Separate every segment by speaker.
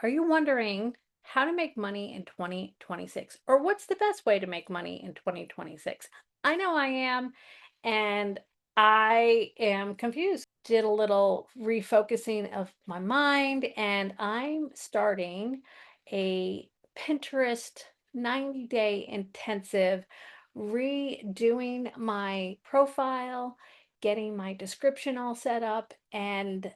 Speaker 1: Are you wondering how to make money in 2026 or what's the best way to make money in 2026? I know I am, and I am confused. Did a little refocusing of my mind, and I'm starting a Pinterest 90-day intensive, redoing my profile, getting my description all set up, and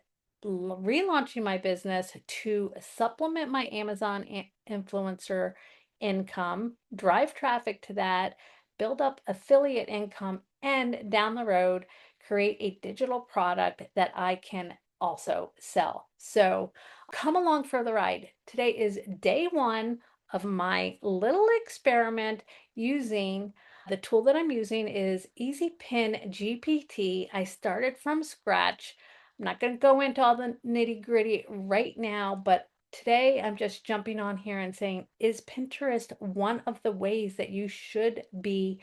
Speaker 1: relaunching my business to supplement my Amazon influencer income, drive traffic to that, build up affiliate income, and down the road, create a digital product that I can also sell. So come along for the ride. Today is day one of my little experiment using the tool that I'm using is EasyPin GPT. I started from scratch. I'm not going to go into all the nitty gritty right now, but today I'm just jumping on here and saying, is Pinterest one of the ways that you should be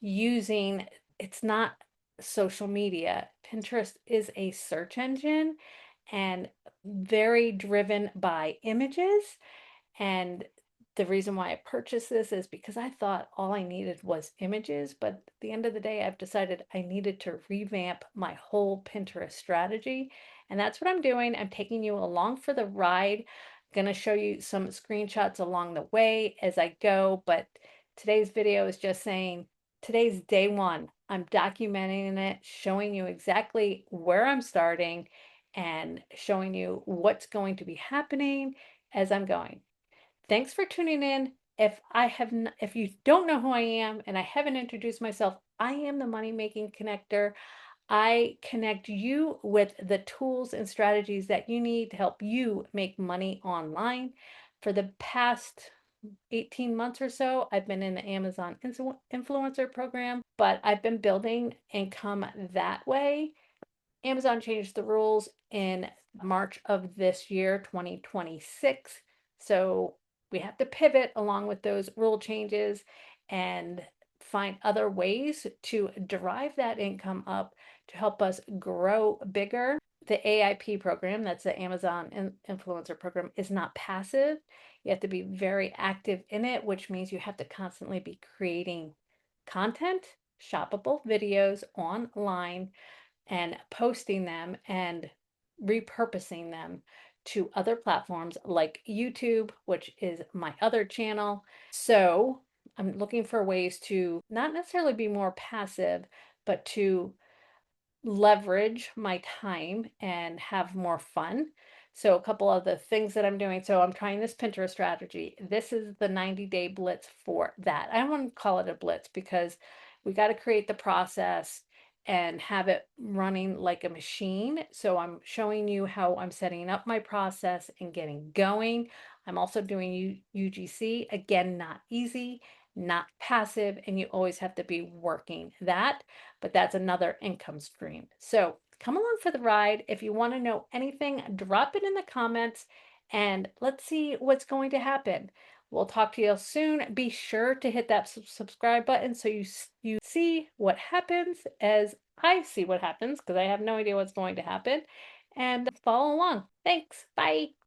Speaker 1: using? It's not social media. Pinterest is a search engine and very driven by images. And the reason why I purchased this is because I thought all I needed was images, but at the end of the day, I've decided I needed to revamp my whole Pinterest strategy. And that's what I'm doing. I'm taking you along for the ride. I'm going to show you some screenshots along the way as I go, but today's video is just saying today's day one. I'm documenting it, showing you exactly where I'm starting and showing you what's going to be happening as I'm going. Thanks for tuning in. If you don't know who I am and I haven't introduced myself, I am the money making connector. I connect you with the tools and strategies that you need to help you make money online. For the past 18 months or so, I've been in the Amazon influencer program, but I've been building income that way. Amazon changed the rules in March of this year, 2026. So we have to pivot along with those rule changes and find other ways to derive that income up to help us grow bigger. The AIP program, that's the Amazon influencer program, is not passive. You have to be very active in it, which means you have to constantly be creating content, shoppable videos online and posting them and repurposing them to other platforms like YouTube, which is my other channel. So I'm looking for ways to not necessarily be more passive, but to leverage my time and have more fun. So a couple of the things that I'm doing. So I'm trying this Pinterest strategy. This is the 90-day blitz for that. I don't want to call it a blitz because we got to create the process and have it running like a machine. So I'm showing you how I'm setting up my process and getting going. I'm also doing UGC. Again, not easy, not passive, and you always have to be working that, but that's another income stream. So come along for the ride. If you want to know anything, drop it in the comments and let's see what's going to happen. We'll talk to you soon. Be sure to hit that subscribe button so you see what happens as I see what happens because I have no idea what's going to happen, and follow along. Thanks. Bye.